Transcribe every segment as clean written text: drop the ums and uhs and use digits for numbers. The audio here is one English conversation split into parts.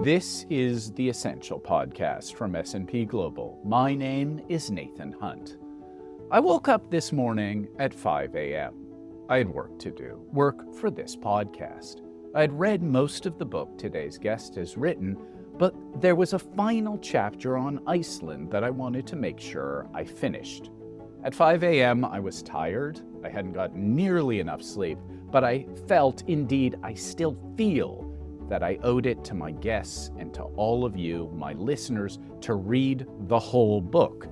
This is the Essential Podcast from S&P Global. My name is Nathan Hunt. I woke up this morning at 5 a.m. I had work to do, work for this podcast. I had read most of the book today's guest has written, but there was a final chapter on Iceland that I wanted to make sure I finished. At 5 a.m., I was tired. I hadn't gotten nearly enough sleep, but I felt, indeed, I still feel, that I owed it to my guests and to all of you, my listeners, to read the whole book.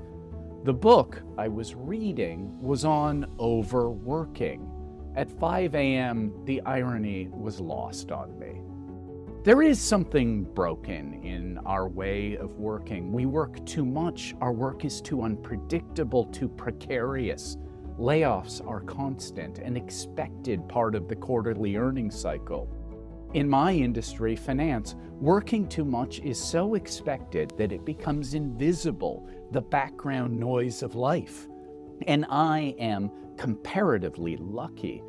The book I was reading was on overworking. At 5 a.m., the irony was lost on me. There is something broken in our way of working. We work too much. Our work is too unpredictable, too precarious. Layoffs are constant, an expected part of the quarterly earnings cycle. In my industry, finance, working too much is so expected that it becomes invisible, the background noise of life. And I am comparatively lucky.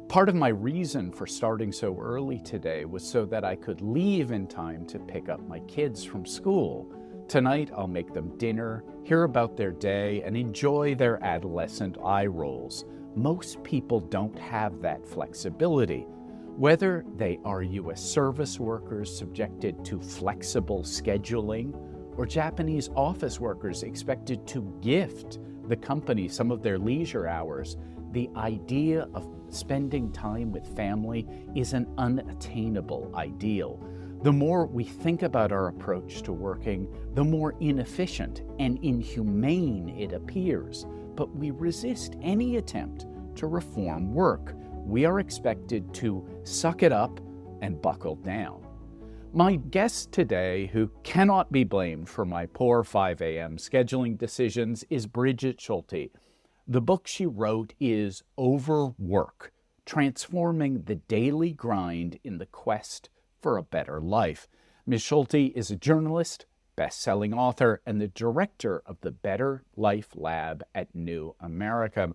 Part of my reason for starting so early today was so that I could leave in time to pick up my kids from school. Tonight, I'll make them dinner, hear about their day, and enjoy their adolescent eye rolls. Most people don't have that flexibility. Whether they are U.S. service workers subjected to flexible scheduling or Japanese office workers expected to gift the company some of their leisure hours, the idea of spending time with family is an unattainable ideal. The more we think about our approach to working, the more inefficient and inhumane it appears. But we resist any attempt to reform work. We are expected to suck it up and buckle down. My guest today, who cannot be blamed for my poor 5 a.m. scheduling decisions, is Brigid Schulte. The book she wrote is Overwork, Transforming the Daily Grind in the Quest for a Better Life. Ms. Schulte is a journalist, best-selling author, and the director of the Better Life Lab at New America.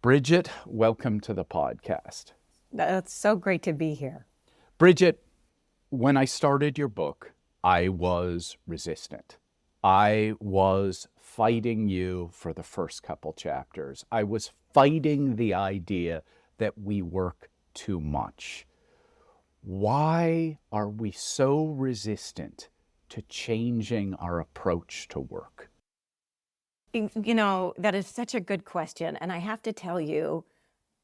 Brigid, welcome to the podcast. That's so great to be here. Brigid, when I started your book, I was resistant. I was fighting you for the first couple chapters. I was fighting the idea that we work too much. Why are we so resistant to changing our approach to work? You know, that is such a good question. And I have to tell you,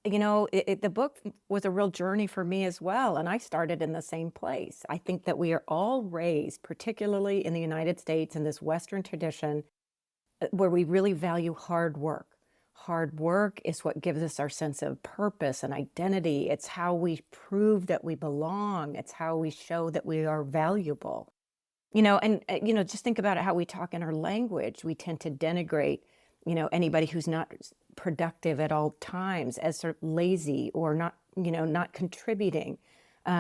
the book was a real journey for me as well. And I started in the same place. I think that we are all raised, particularly in the United States, in this Western tradition, where we really value hard work. Hard work is what gives us our sense of purpose and identity. It's how we prove that we belong. It's how we show that we are valuable. Just think about it, how we talk in our language. We tend to denigrate, anybody who's not productive at all times as sort of lazy or not contributing.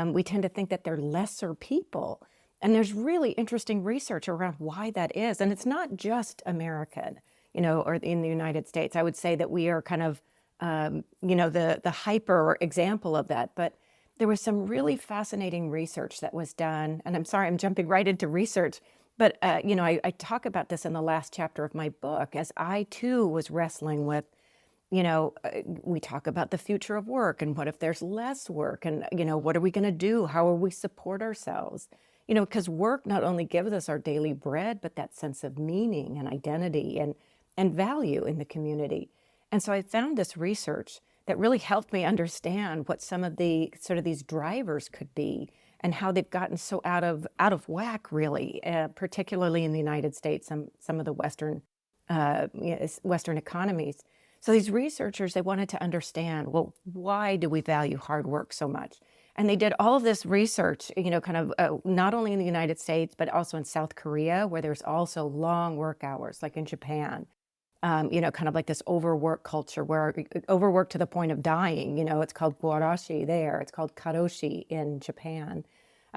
We tend to think that they're lesser people. And there's really interesting research around why that is. And it's not just American, or in the United States. I would say that we are kind of, the hyper example of that. But there was some really fascinating research that was done. And I'm sorry, I'm jumping right into research. But, I talk about this in the last chapter of my book, as I, too, was wrestling with, we talk about the future of work and what if there's less work and, what are we going to do? How will we support ourselves? Because work not only gives us our daily bread, but that sense of meaning and identity and value in the community. And so I found this research that really helped me understand what some of the sort of these drivers could be and how they've gotten so out of whack, really, particularly in the United States, some of the Western economies. So these researchers, they wanted to understand, well, why do we value hard work so much? And they did all of this research, not only in the United States, but also in South Korea, where there's also long work hours, like in Japan. Kind of like this overwork culture where overwork to the point of dying. It's called guarashi there. It's called karoshi in Japan.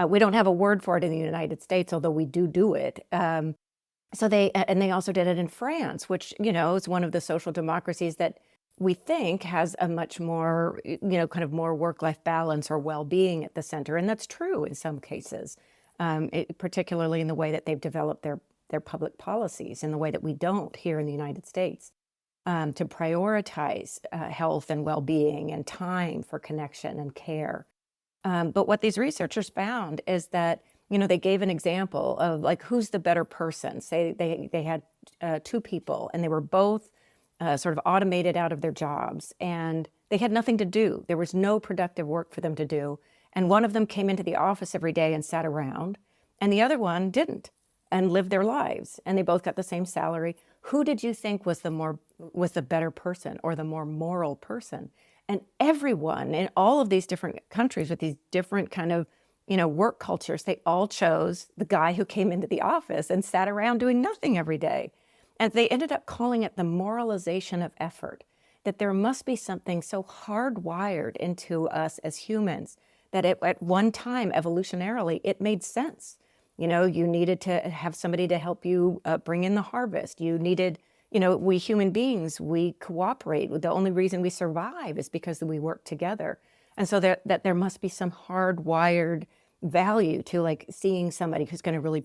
We don't have a word for it in the United States, although we do it. So they also did it in France, which, is one of the social democracies that we think has a much more, kind of more work-life balance or well-being at the center. And that's true in some cases. particularly in the way that they've developed their public policies in the way that we don't here in the United States, to prioritize health and well-being and time for connection and care. But what these researchers found is that, they gave an example of like, who's the better person? Say they had two people and they were both sort of automated out of their jobs and they had nothing to do. There was no productive work for them to do. And one of them came into the office every day and sat around, and the other one didn't and lived their lives. And they both got the same salary. Who did you think was the better person or the more moral person? And everyone in all of these different countries with these different kind of, work cultures, they all chose the guy who came into the office and sat around doing nothing every day. And they ended up calling it the moralization of effort, that there must be something so hardwired into us as humans that at one time, evolutionarily, it made sense. You needed to have somebody to help you bring in the harvest. You needed, we human beings, we cooperate. The only reason we survive is because we work together. And so that there must be some hardwired value to like seeing somebody who's going to really,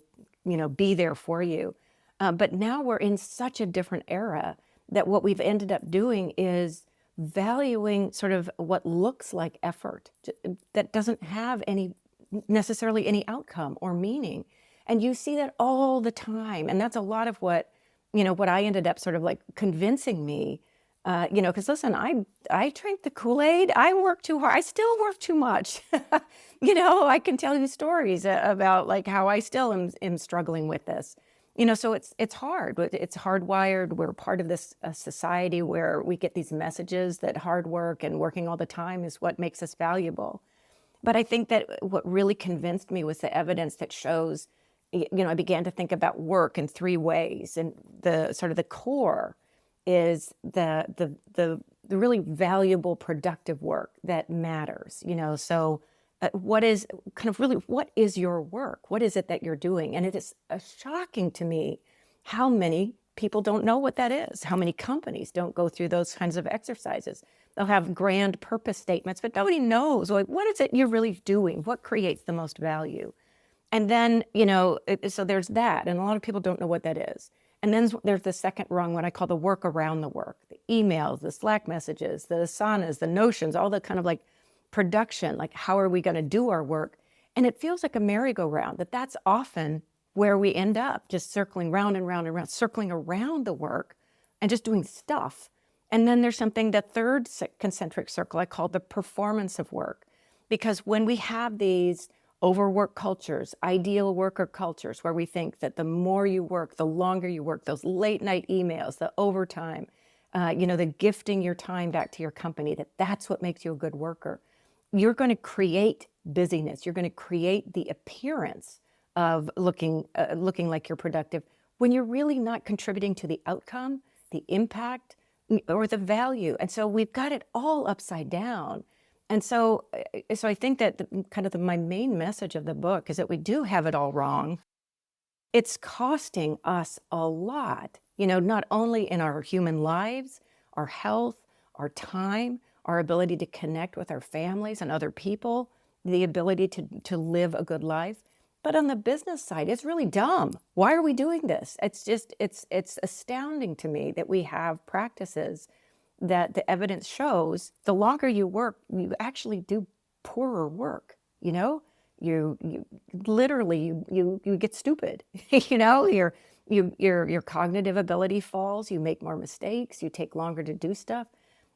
be there for you. But now we're in such a different era that what we've ended up doing is valuing sort of what looks like effort that doesn't have necessarily any outcome or meaning. And you see that all the time. And that's a lot of what I ended up sort of like convincing me, because listen, I drank the Kool-Aid. I work too hard. I still work too much. I can tell you stories about like how I still am struggling with this. So it's hard. It's hardwired. We're part of this society where we get these messages that hard work and working all the time is what makes us valuable. But I think that what really convinced me was the evidence that shows, I began to think about work in three ways. And the sort of the core is the really valuable, productive work that matters, So what is your work? What is it that you're doing? And it is shocking to me how many people don't know what that is, how many companies don't go through those kinds of exercises. They'll have grand purpose statements, but nobody knows, like, what is it you're really doing? What creates the most value? And then, so there's that. And a lot of people don't know what that is. And then there's the second rung, what I call the work around the work, the emails, the Slack messages, the Asanas, the Notions, all the kind of like production, like how are we going to do our work? And it feels like a merry-go-round, that's often where we end up, just circling round and round and round, circling around the work and just doing stuff. And then there's something, the third concentric circle I call the performance of work. Because when we have these overwork cultures, ideal worker cultures, where we think that the more you work, the longer you work, those late night emails, the overtime, the gifting your time back to your company, that's what makes you a good worker. You're going to create busyness. You're going to create the appearance of looking like you're productive when you're really not contributing to the outcome, the impact, or the value. And so we've got it all upside down. And so I think that my main message of the book is that we do have it all wrong. It's costing us a lot, not only in our human lives, our health, our time, our ability to connect with our families and other people, the ability to live a good life. But on the business side, it's really dumb. Why are we doing this? It's astounding to me that we have practices that the evidence shows the longer you work, you actually do poorer work. You literally get stupid. Your cognitive ability falls. You make more mistakes. You take longer to do stuff.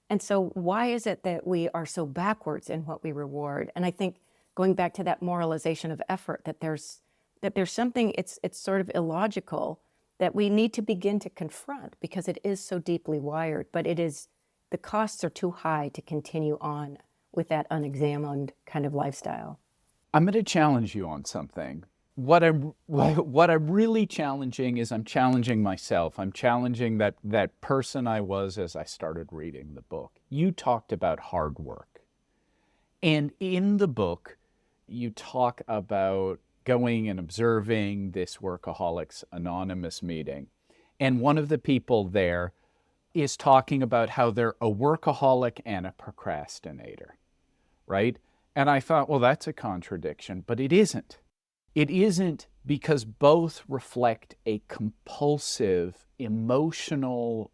And so why is it that we are so backwards in what we reward? And I think going back to that moralization of effort, that there's something, it's sort of illogical that we need to begin to confront because it is so deeply wired, but the costs are too high to continue on with that unexamined kind of lifestyle. I'm going to challenge you on something. What I'm really challenging is I'm challenging myself. I'm challenging that person I was as I started reading the book. You talked about hard work. And in the book, you talk about going and observing this Workaholics Anonymous meeting. And one of the people there is talking about how they're a workaholic and a procrastinator, right? And I thought, well, that's a contradiction, but it isn't. It isn't because both reflect a compulsive emotional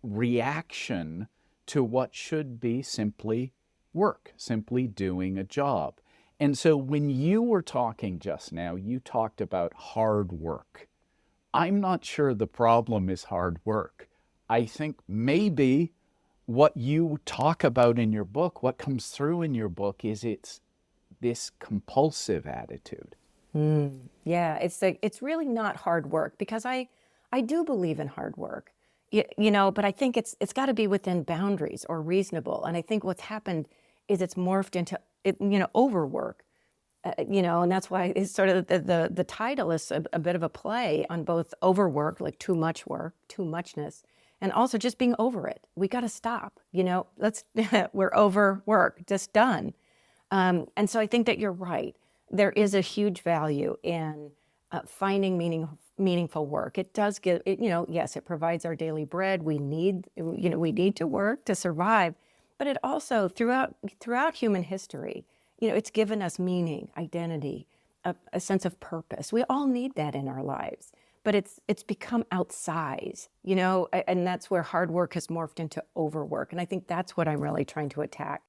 reaction to what should be simply work, simply doing a job. And so when you were talking just now, you talked about hard work. I'm not sure the problem is hard work. I think maybe what you talk about in your book, what comes through in your book, is it's this compulsive attitude. Yeah, it's really not hard work because I do believe in hard work. But I think it's got to be within boundaries or reasonable. And I think what's happened is it's morphed into overwork. And that's why it's sort of the title is a bit of a play on both overwork, like too much work, too muchness, and also just being over it. We got to stop. Let's we're overworked, just done. And so I think that you're right. There is a huge value in finding meaningful work. It does give it, yes, it provides our daily bread. We need to work to survive, but it also throughout human history, it's given us meaning, identity, a sense of purpose. We all need that in our lives, but it's become outsized, and that's where hard work has morphed into overwork. And I think that's what I'm really trying to attack.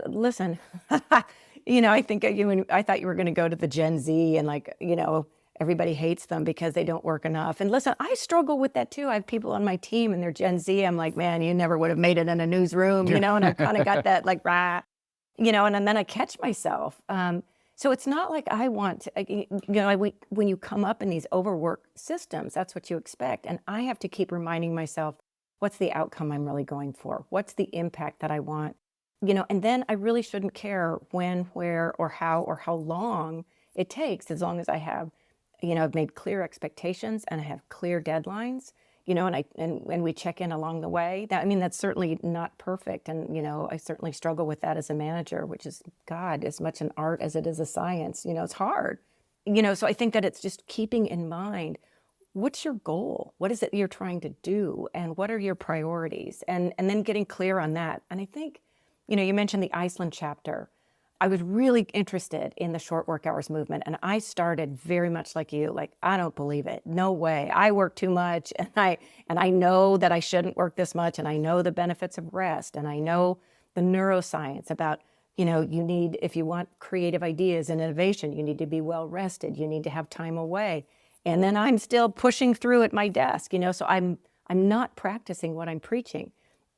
Listen, I think I thought you were going to go to the Gen Z and everybody hates them because they don't work enough. And listen, I struggle with that too. I have people on my team and they're Gen Z. I'm like, man, you never would have made it in a newsroom, and I've kind of got that rah, and then I catch myself. So it's not like I want to, when you come up in these overwork systems, that's what you expect. And I have to keep reminding myself, what's the outcome I'm really going for? What's the impact that I want? And then I really shouldn't care when, where, or how long it takes, as long as I have, I've made clear expectations and I have clear deadlines, and we check in along the way. That's certainly not perfect. And, I certainly struggle with that as a manager, which is, God, as much an art as it is a science. It's hard. So I think that it's just keeping in mind, what's your goal? What is it you're trying to do? And what are your priorities? And then getting clear on that. And I think, you mentioned the Iceland chapter. I was really interested in the short work hours movement. And I started very much like you, I don't believe it. No way. I work too much. And I know that I shouldn't work this much. And I know the benefits of rest. And I know the neuroscience about, you need, if you want creative ideas and innovation, you need to be well rested. You need to have time away. And then I'm still pushing through at my desk, so I'm not practicing what I'm preaching.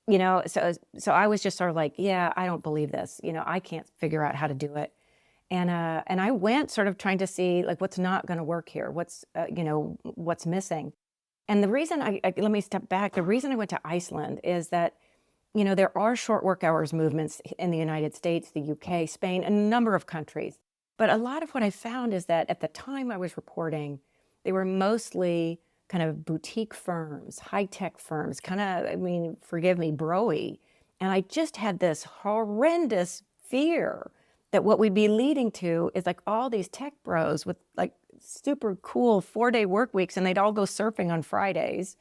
So I was just sort of like, yeah, I don't believe this. I can't figure out how to do it. And I went sort of trying to see what's not going to work here. What's missing. And the reason let me step back. The reason I went to Iceland is that, there are short work hours movements in the United States, the UK, Spain, and a number of countries. But a lot of what I found is that at the time I was reporting, they were mostly kind of boutique firms, high-tech firms, kind of, forgive me, bro-y. And I just had this horrendous fear that what we'd be leading to is all these tech bros with super cool 4-day work weeks, and they'd all go surfing on Fridays.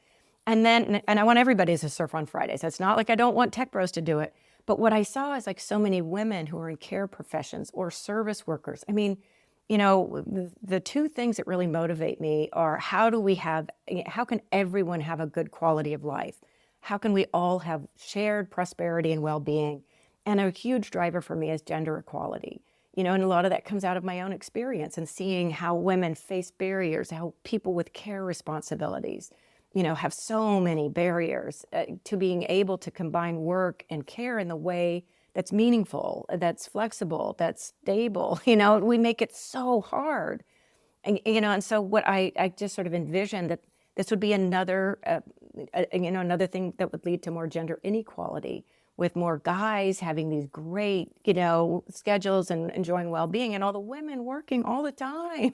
And I want everybody to surf on Fridays. It's not like I don't want tech bros to do it. But what I saw is so many women who are in care professions or service workers. The two things that really motivate me are how can everyone have a good quality of life? How can we all have shared prosperity and well-being? And a huge driver for me is gender equality. And a lot of that comes out of my own experience and seeing how women face barriers, how people with care responsibilities, have so many barriers to being able to combine work and care in the way that's meaningful, that's flexible, that's stable. We make it so hard. And so what I just sort of envisioned that this would be another thing that would lead to more gender inequality, with more guys having these great, schedules and enjoying well-being, and all the women working all the time.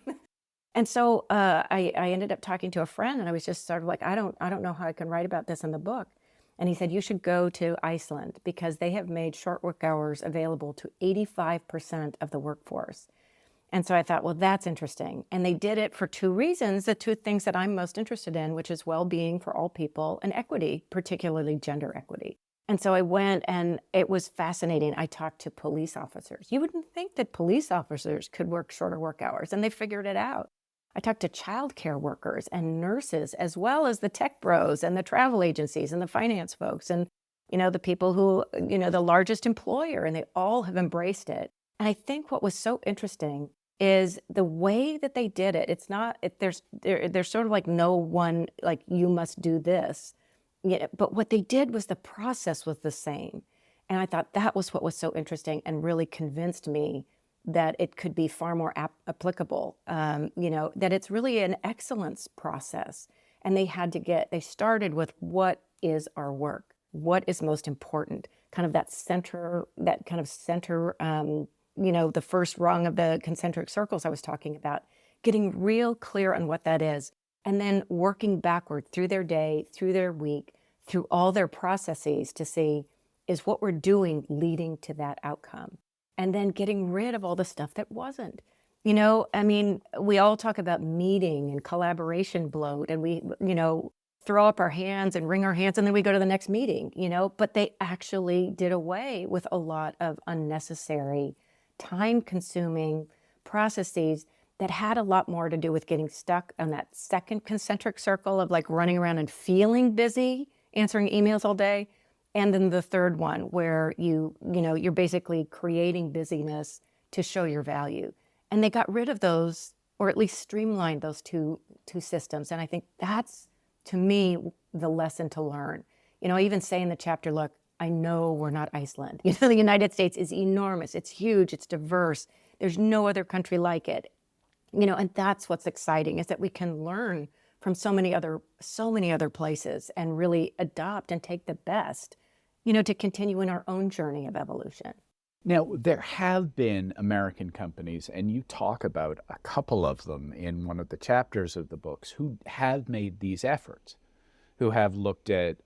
And so I ended up talking to a friend, and I was just sort of like, I don't know how I can write about this in the book. And he said, you should go to Iceland because they have made short work hours available to 85% of the workforce. And so I thought, well, that's interesting. And they did it for two reasons, the two things that I'm most interested in, which is well-being for all people and equity, particularly gender equity. And so I went, and it was fascinating. I talked to police officers. You wouldn't think that police officers could work shorter work hours, and they figured it out. I talked to childcare workers and nurses, as well as the tech bros and the travel agencies and the finance folks and, the people who, the largest employer, and they all have embraced it. And I think what was so interesting is the way that they did it. It's not, there's sort of like no one, like, you must do this. Yeah, but what they did was the process was the same. And I thought that was what was so interesting and really convinced me that it could be far more applicable, that it's really an excellence process. And they started with, what is our work? What is most important? Kind of that center, the first rung of the concentric circles I was talking about, getting real clear on what that is. And then working backward through their day, through their week, through all their processes to see, is what we're doing leading to that outcome? And then getting rid of all the stuff that wasn't. We all talk about meeting and collaboration bloat, and we, throw up our hands and wring our hands, and then we go to the next meeting, but they actually did away with a lot of unnecessary, time-consuming processes that had a lot more to do with getting stuck on that second concentric circle of like running around and feeling busy, answering emails all day. And then the third one where you're basically creating busyness to show your value. And they got rid of those, or at least streamlined those two systems. And I think that's, to me, the lesson to learn. I even say in the chapter, look, I know we're not Iceland. The United States is enormous. It's huge. It's diverse. There's no other country like it. And that's what's exciting, is that we can learn from so many other places and really adopt and take the best, to continue in our own journey of evolution. Now, there have been American companies, and you talk about a couple of them in one of the chapters of the books, who have made these efforts, who have looked at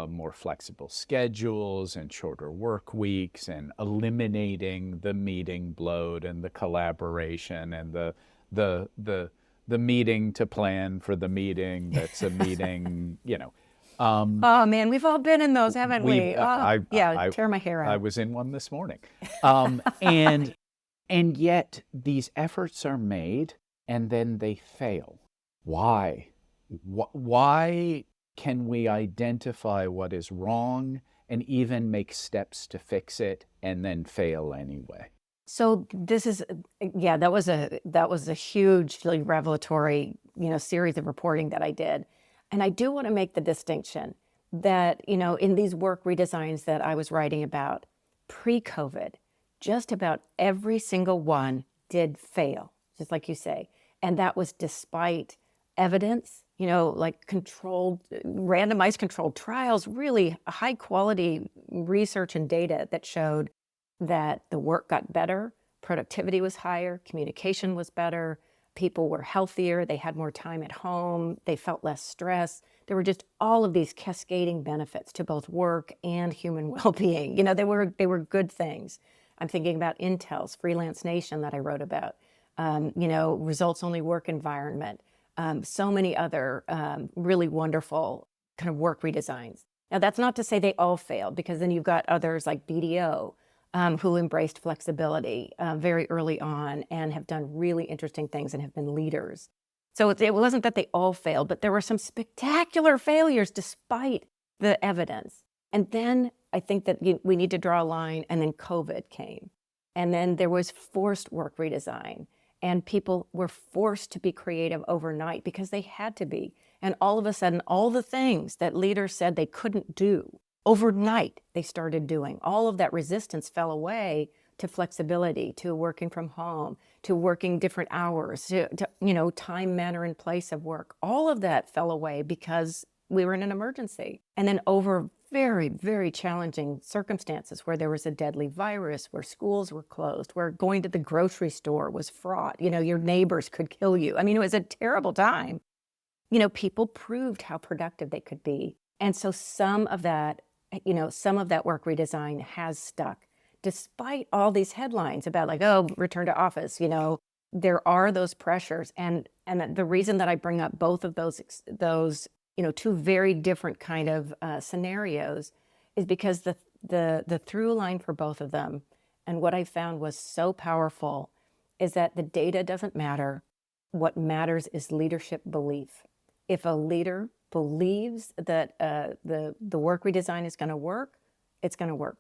more flexible schedules and shorter work weeks and eliminating the meeting bloat and the collaboration and the meeting to plan for the meeting that's a meeting, Oh man, we've all been in those, haven't we? Tear my hair out. I was in one this morning. And yet these efforts are made and then they fail. Why? Why can we identify what is wrong and even make steps to fix it and then fail anyway? So this is, that was a hugely revelatory, series of reporting that I did. And I do want to make the distinction that, in these work redesigns that I was writing about pre-COVID, just about every single one did fail, just like you say. And that was despite evidence, like randomized controlled trials, really high quality research and data that showed that the work got better, productivity was higher, communication was better, people were healthier, they had more time at home, they felt less stress. There were just all of these cascading benefits to both work and human well-being. They were good things. I'm thinking about Intel's Freelance Nation that I wrote about, results-only work environment, so many other really wonderful kind of work redesigns. Now, that's not to say they all failed, because then you've got others like BDO, who embraced flexibility very early on and have done really interesting things and have been leaders. So it wasn't that they all failed, but there were some spectacular failures despite the evidence. And then I think that we need to draw a line, and then COVID came. And then there was forced work redesign, and people were forced to be creative overnight because they had to be. And all of a sudden, all the things that leaders said they couldn't do, overnight, they started doing. All of that resistance fell away to flexibility, to working from home, to working different hours, to time, manner, and place of work. All of that fell away because we were in an emergency. And then over very, very challenging circumstances where there was a deadly virus, where schools were closed, where going to the grocery store was fraught, your neighbors could kill you. I mean, it was a terrible time. People proved how productive they could be. And so some of that work redesign has stuck, despite all these headlines about return to office. There are those pressures, and the reason that I bring up both of those two very different kind of scenarios is because the through line for both of them, and what I found was so powerful, is that the data doesn't matter. What matters is leadership belief. If a leader believes that the work redesign is going to work, it's going to work.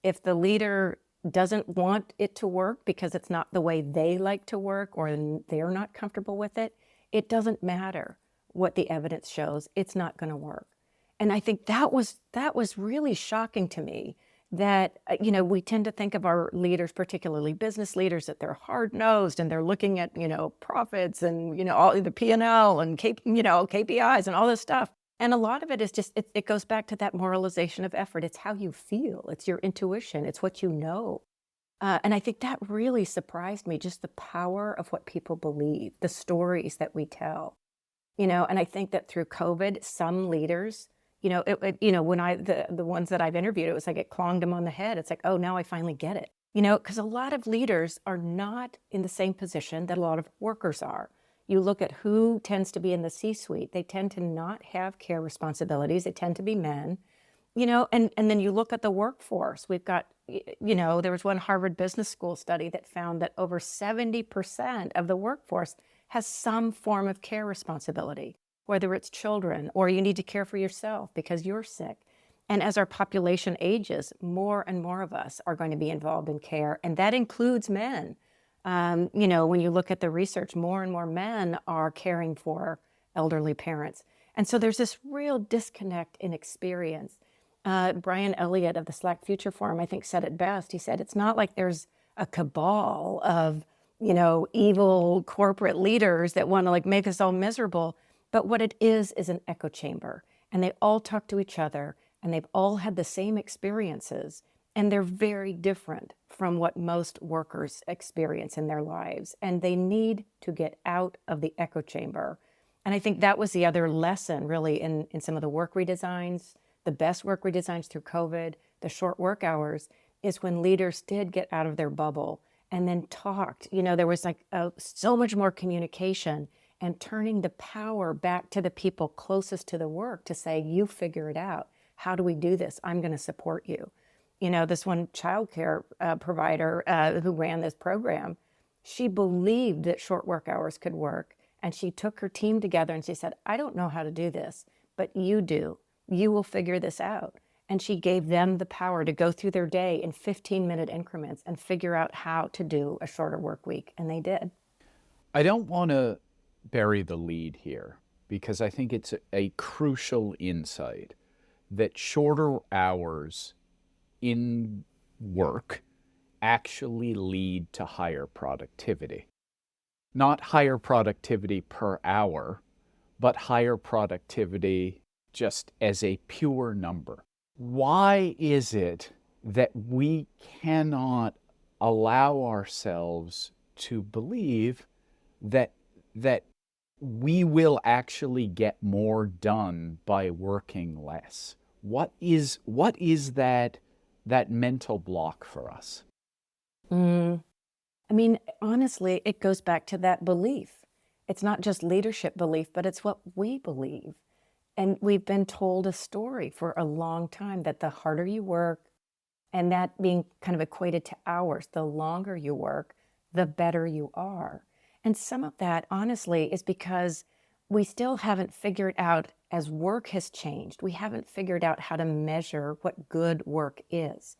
If the leader doesn't want it to work because it's not the way they like to work or they're not comfortable with it, it doesn't matter what the evidence shows. It's not going to work. And I think that was really shocking to me, that we tend to think of our leaders, particularly business leaders, that they're hard-nosed and they're looking at profits and all the P&L and KPIs and all this stuff. And a lot of it is just it goes back to that moralization of effort. It's how you feel. It's your intuition. It's what you know. And I think that really surprised me, just the power of what people believe, the stories that we tell. And I think that through COVID, some leaders, when the ones that I've interviewed, it was like it clonged them on the head. It's like, oh, now I finally get it. Because a lot of leaders are not in the same position that a lot of workers are. You look at who tends to be in the C-suite. They tend to not have care responsibilities. They tend to be men, and then you look at the workforce. We've got, there was one Harvard Business School study that found that over 70% of the workforce has some form of care responsibility, whether it's children or you need to care for yourself because you're sick. And as our population ages, more and more of us are going to be involved in care, and that includes men. When you look at the research, more and more men are caring for elderly parents. And so there's this real disconnect in experience. Brian Elliott of the Slack Future Forum, I think, said it best. He said, it's not like there's a cabal of, evil corporate leaders that want to make us all miserable. But what it is an echo chamber. And they all talk to each other, and they've all had the same experiences. And they're very different from what most workers experience in their lives. And they need to get out of the echo chamber. And I think that was the other lesson, really, in some of the work redesigns, the best work redesigns through COVID, the short work hours, is when leaders did get out of their bubble and then talked. There was so much more communication and turning the power back to the people closest to the work to say, you figure it out. How do we do this? I'm going to support you. This one childcare provider who ran this program, she believed that short work hours could work. And she took her team together and she said, I don't know how to do this, but you do. You will figure this out. And she gave them the power to go through their day in 15-minute increments and figure out how to do a shorter work week. And they did. I don't want to bury the lead here because I think it's a crucial insight that shorter hours in work actually lead to higher productivity. Not higher productivity per hour, but higher productivity just as a pure number. Why is it that we cannot allow ourselves to believe that we will actually get more done by working less? What is that mental block for us? Honestly, it goes back to that belief. It's not just leadership belief, but it's what we believe. And we've been told a story for a long time that the harder you work, and that being kind of equated to hours, the longer you work, the better you are. And some of that, honestly, is because we still haven't figured out, as work has changed, we haven't figured out how to measure what good work is.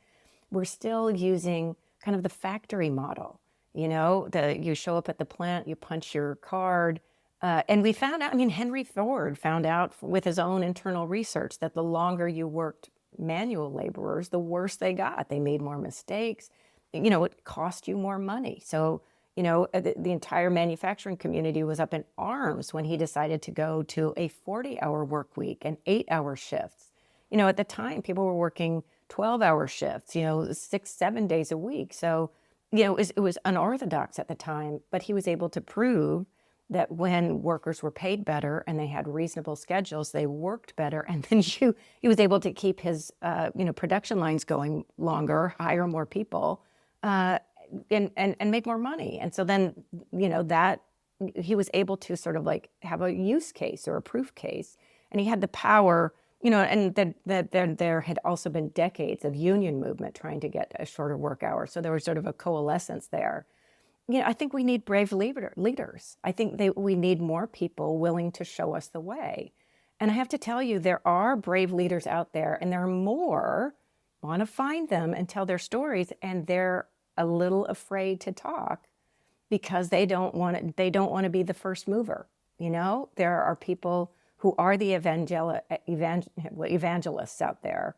We're still using kind of the factory model. You show up at the plant, you punch your card. And we found out, Henry Ford found out with his own internal research that the longer you worked manual laborers, the worse they got. They made more mistakes. It cost you more money. So, the entire manufacturing community was up in arms when he decided to go to a 40-hour work week and 8-hour shifts. At the time, people were working 12-hour shifts, 6-7 days a week. So, it was unorthodox at the time, but he was able to prove that when workers were paid better and they had reasonable schedules, they worked better. And then he was able to keep his, production lines going longer, hire more people, and make more money. And so then, that he was able to sort of have a use case or a proof case. And he had the power And that there had also been decades of union movement trying to get a shorter work hour. So there was sort of a coalescence there. I think we need brave leaders. I think we need more people willing to show us the way. And I have to tell you, there are brave leaders out there, and there are more want to find them and tell their stories, and they're a little afraid to talk because they don't want to be the first mover. There are people who are the evangelists out there,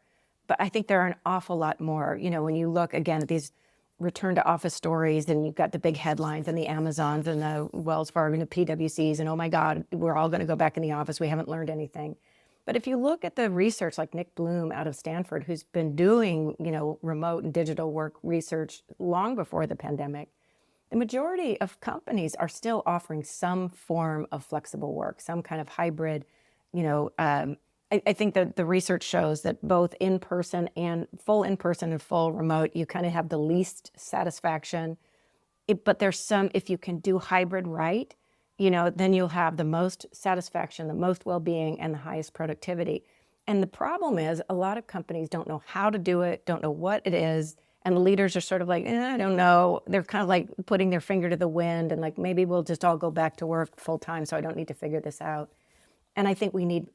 but I think there are an awful lot more. When you look again at these return to office stories, and you've got the big headlines and the Amazons and the Wells Fargo and the PwCs, and oh my God, we're all going to go back in the office. We haven't learned anything. But if you look at the research, like Nick Bloom out of Stanford, who's been doing, remote and digital work research long before the pandemic, the majority of companies are still offering some form of flexible work, some kind of hybrid. I think that the research shows that both in-person and full remote, you kind of have the least satisfaction. But there's some, if you can do hybrid right, then you'll have the most satisfaction, the most well-being, and the highest productivity. And the problem is a lot of companies don't know how to do it, don't know what it is. And the leaders are sort of like, I don't know. They're kind of like putting their finger to the wind and like, maybe we'll just all go back to work full time, so I don't need to figure this out. And I think we need,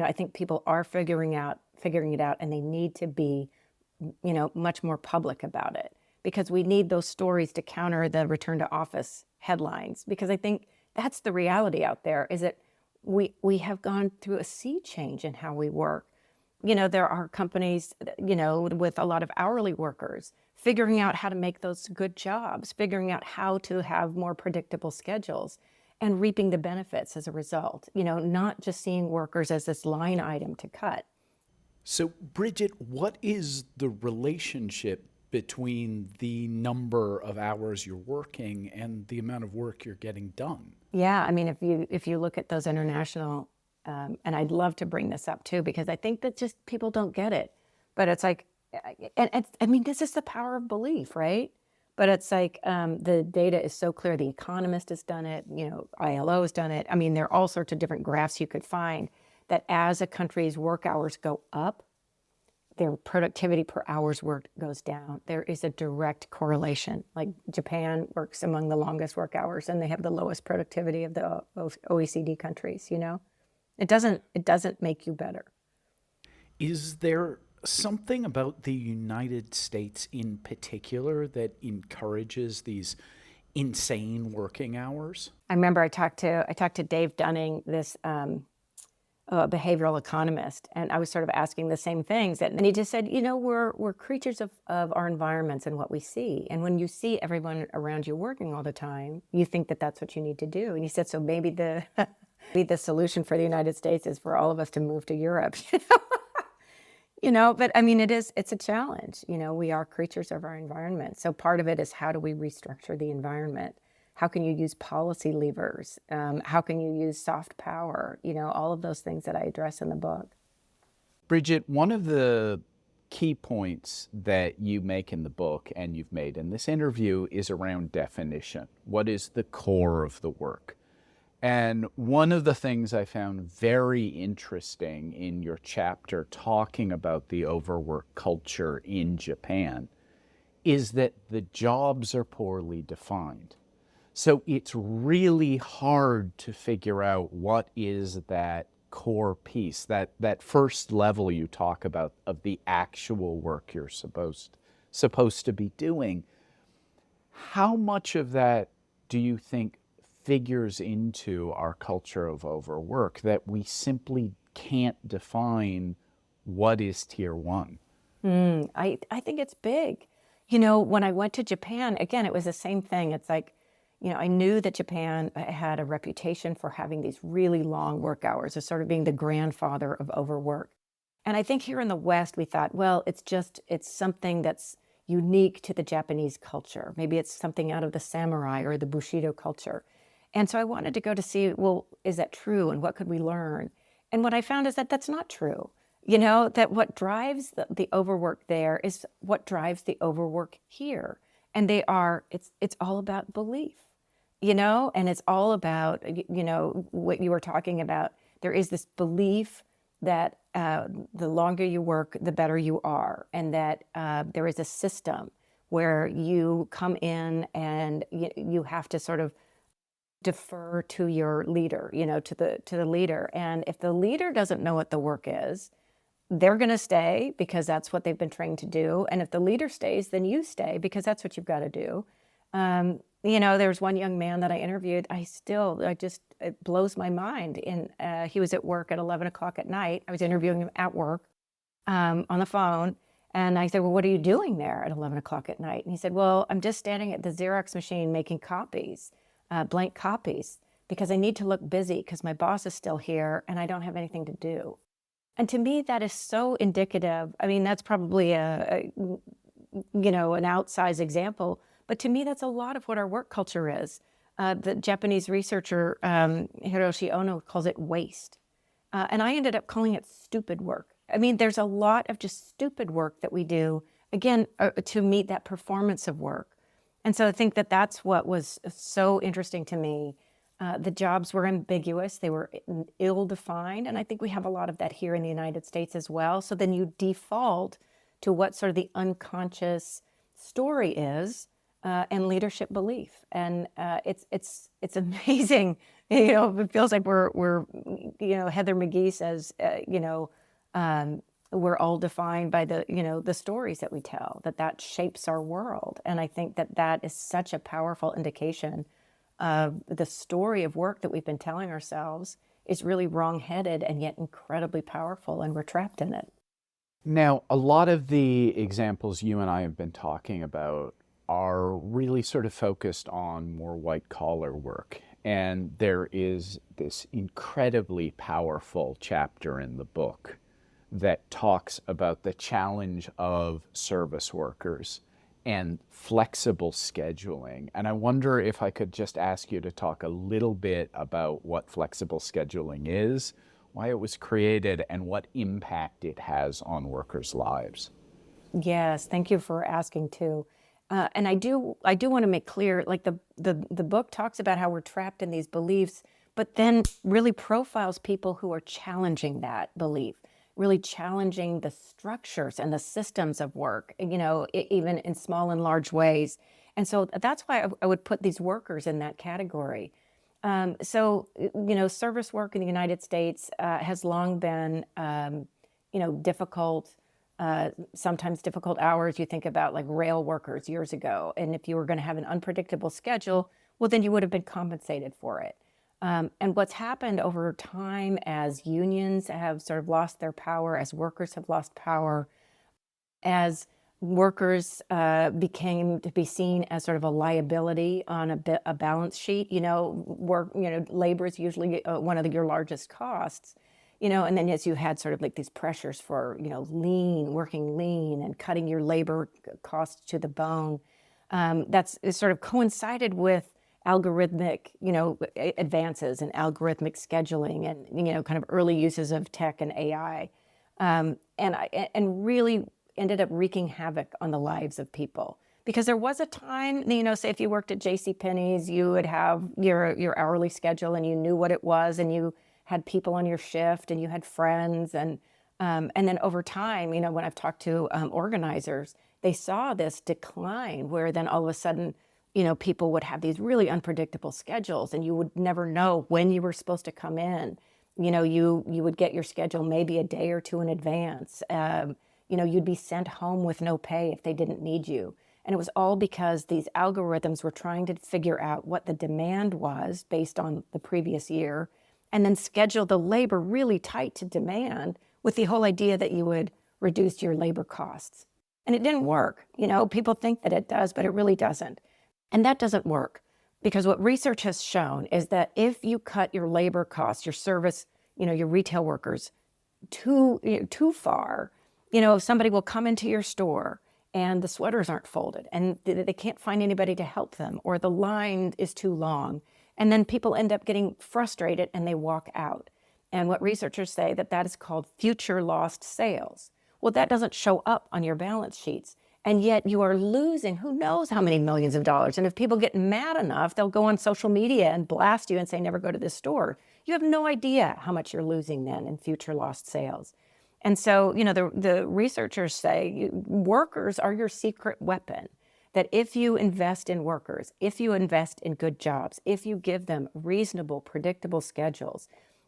I think people are figuring it out, and they need to be, much more public about it, because we need those stories to counter the return to office headlines. Because I think that's the reality out there, is that we have gone through a sea change in how we work. There are companies, with a lot of hourly workers figuring out how to make those good jobs, figuring out how to have more predictable schedules, and reaping the benefits as a result, not just seeing workers as this line item to cut. So, Brigid, what is the relationship between the number of hours you're working and the amount of work you're getting done? Yeah, I mean, if you look at those international, and I'd love to bring this up too, because I think that just people don't get it. But it's like, this is the power of belief, right? But it's like the data is so clear. The Economist has done it, ILO has done it. I mean, there are all sorts of different graphs you could find that as a country's work hours go up, their productivity per hour's worked goes down. There is a direct correlation. Like Japan works among the longest work hours, and they have the lowest productivity of the OECD countries, It doesn't make you better. Is there something about the United States in particular that encourages these insane working hours? I remember I talked to Dave Dunning, this behavioral economist, and I was sort of asking the same things, and he just said, we're creatures of our environments and what we see, and when you see everyone around you working all the time, you think that that's what you need to do. And he said, so maybe the solution for the United States is for all of us to move to Europe. But I mean, it's a challenge. We are creatures of our environment. So part of it is, how do we restructure the environment? How can you use policy levers? How can you use soft power? All of those things that I address in the book. Brigid, one of the key points that you make in the book and you've made in this interview is around definition. What is the core of the work? And one of the things I found very interesting in your chapter talking about the overwork culture in Japan is that the jobs are poorly defined. So it's really hard to figure out what is that core piece, that first level you talk about of the actual work you're supposed to be doing. How much of that do you think figures into our culture of overwork, that we simply can't define what is tier one? I think it's big. When I went to Japan, again, it was the same thing. It's like, I knew that Japan had a reputation for having these really long work hours, as sort of being the grandfather of overwork. And I think here in the West, we thought, well, it's something that's unique to the Japanese culture. Maybe it's something out of the samurai or the Bushido culture. And so I wanted to go to see, well, is that true? And what could we learn? And what I found is that that's not true. That what drives the overwork there is what drives the overwork here. And it's all about belief, and it's all about, what you were talking about. There is this belief that the longer you work, the better you are, and that there is a system where you come in and you have to sort of defer to your leader, to the leader. And if the leader doesn't know what the work is, they're going to stay because that's what they've been trained to do. And if the leader stays, then you stay because that's what you've got to do. There's one young man that I interviewed. It blows my mind. And he was at work at 11 o'clock at night. I was interviewing him at work on the phone. And I said, well, what are you doing there at 11 o'clock at night? And he said, well, I'm just standing at the Xerox machine making copies, blank copies, because I need to look busy because my boss is still here and I don't have anything to do. And to me, that is so indicative. I mean, that's probably an outsized example, but to me, that's a lot of what our work culture is. The Japanese researcher, Hiroshi Ono, calls it waste. And I ended up calling it stupid work. I mean, there's a lot of just stupid work that we do, again, to meet that performance of work. And so I think that that's what was so interesting to me. The jobs were ambiguous. They were ill-defined. And I think we have a lot of that here in the United States as well. So then you default to what sort of the unconscious story is and leadership belief. And it's amazing. It feels like we're Heather McGhee says, we're all defined by the stories that we tell, that shapes our world. And I think that is such a powerful indication of the story of work that we've been telling ourselves is really wrong-headed and yet incredibly powerful, and we're trapped in it. Now, a lot of the examples you and I have been talking about are really sort of focused on more white-collar work. And there is this incredibly powerful chapter in the book that talks about the challenge of service workers and flexible scheduling. And I wonder if I could just ask you to talk a little bit about what flexible scheduling is, why it was created, and what impact it has on workers' lives. Yes, thank you for asking too. And I do want to make clear, like the book talks about how we're trapped in these beliefs, but then really profiles people who are challenging that belief, really challenging the structures and the systems of work, even in small and large ways. And so that's why I would put these workers in that category. Service work in the United States has long been, difficult, sometimes difficult hours. You think about like rail workers years ago. And if you were going to have an unpredictable schedule, well, then you would have been compensated for it. And what's happened over time as unions have sort of lost their power, as workers have lost power, as workers became to be seen as sort of a liability on a balance sheet. Labor is usually one of your largest costs. And then as you had sort of like these pressures for, working lean and cutting your labor costs to the bone, that's sort of coincided with algorithmic, advances in algorithmic scheduling and, kind of early uses of tech and AI, and really ended up wreaking havoc on the lives of people. Because there was a time, say if you worked at JCPenney's, you would have your hourly schedule and you knew what it was and you had people on your shift and you had friends. And then over time, when I've talked to organizers, they saw this decline where then all of a sudden, people would have these really unpredictable schedules and you would never know when you were supposed to come in. You would get your schedule maybe a day or two in advance. You'd be sent home with no pay if they didn't need you. And it was all because these algorithms were trying to figure out what the demand was based on the previous year and then schedule the labor really tight to demand with the whole idea that you would reduce your labor costs. And it didn't work. People think that it does, but it really doesn't. And that doesn't work because what research has shown is that if you cut your labor costs, your service, your retail workers too far, somebody will come into your store and the sweaters aren't folded and they can't find anybody to help them, or the line is too long. And then people end up getting frustrated and they walk out. And what researchers say that is called future lost sales. Well, that doesn't show up on your balance sheets. And yet you are losing who knows how many millions of dollars. And if people get mad enough, they'll go on social media and blast you and say, never go to this store. You have no idea how much you're losing then in future lost sales. And so, the researchers say workers are your secret weapon. That if you invest in workers, if you invest in good jobs, if you give them reasonable, predictable schedules.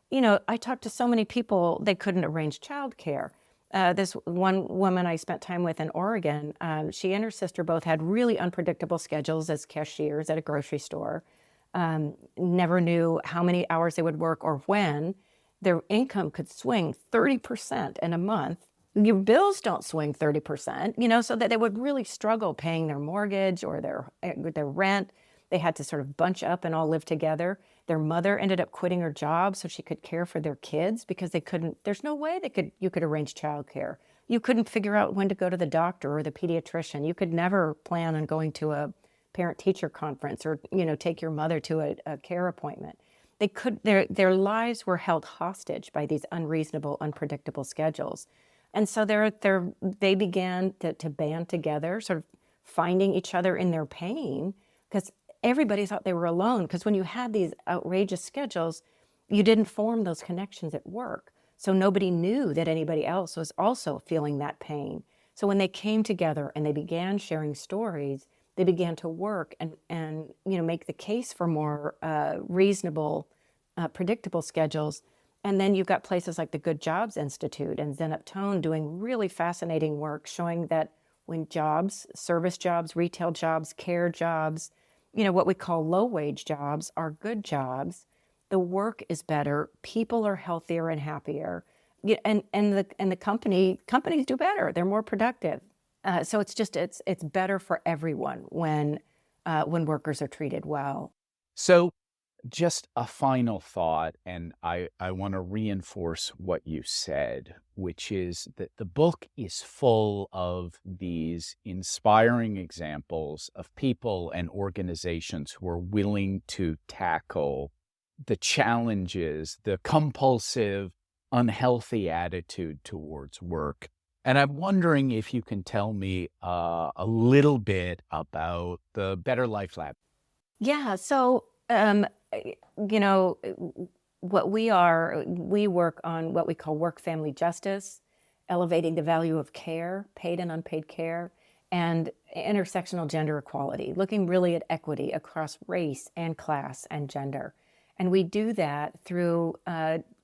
I talked to so many people, they couldn't arrange childcare. This one woman I spent time with in Oregon, she and her sister both had really unpredictable schedules as cashiers at a grocery store. Never knew how many hours they would work or when. Their income could swing 30% in a month. Your bills don't swing 30%, so that they would really struggle paying their mortgage or their rent. They had to sort of bunch up and all live together. Their mother ended up quitting her job so she could care for their kids because there's no way you could arrange childcare. You couldn't figure out when to go to the doctor or the pediatrician. You could never plan on going to a parent-teacher conference or, take your mother to a care appointment. Their lives were held hostage by these unreasonable, unpredictable schedules. And so they began to band together, sort of finding each other in their pain, because everybody thought they were alone. Because when you had these outrageous schedules, you didn't form those connections at work. So nobody knew that anybody else was also feeling that pain. So when they came together and they began sharing stories, they began to work and make the case for more reasonable, predictable schedules. And then you've got places like the Good Jobs Institute and Zen Uptone doing really fascinating work showing that when jobs, service jobs, retail jobs, care jobs, what we call low-wage jobs are good jobs, the work is better, people are healthier and happier, and the companies do better, they're more productive. So it's better for everyone when workers are treated well. So just a final thought, and I want to reinforce what you said, which is that the book is full of these inspiring examples of people and organizations who are willing to tackle the challenges, the compulsive, unhealthy attitude towards work. And I'm wondering if you can tell me a little bit about the Better Life Lab. Yeah, so we work on what we call work-family justice, elevating the value of care, paid and unpaid care, and intersectional gender equality, looking really at equity across race and class and gender. And we do that through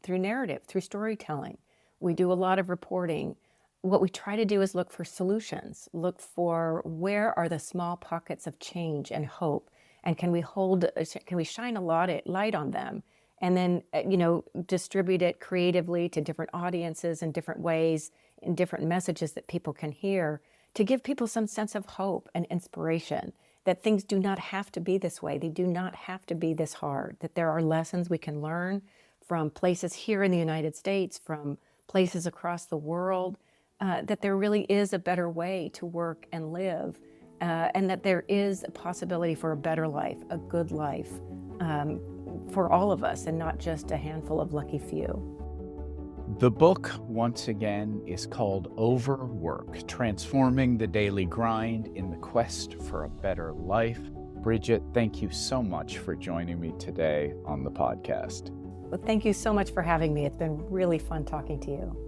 narrative, through storytelling. We do a lot of reporting. What we try to do is look for solutions, look for where are the small pockets of change and hope, and can we shine a light on them, and then distribute it creatively to different audiences in different ways, in different messages that people can hear, to give people some sense of hope and inspiration, that things do not have to be this way, they do not have to be this hard, that there are lessons we can learn from places here in the United States, from places across the world, that there really is a better way to work and live. And that there is a possibility for a better life, a good life, for all of us, and not just a handful of lucky few. The book, once again, is called Overwork, Transforming the Daily Grind in the Quest for a Better Life. Brigid, thank you so much for joining me today on the podcast. Well, thank you so much for having me. It's been really fun talking to you.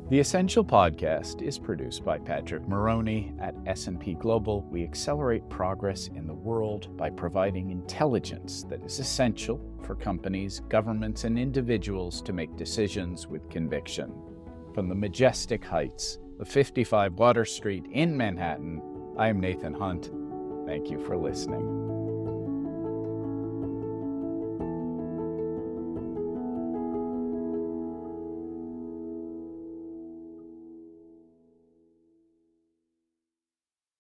The Essential Podcast is produced by Patrick Moroney at S&P Global. We accelerate progress in the world by providing intelligence that is essential for companies, governments, and individuals to make decisions with conviction. From the majestic heights of 55 Water Street in Manhattan, I am Nathan Hunt. Thank you for listening.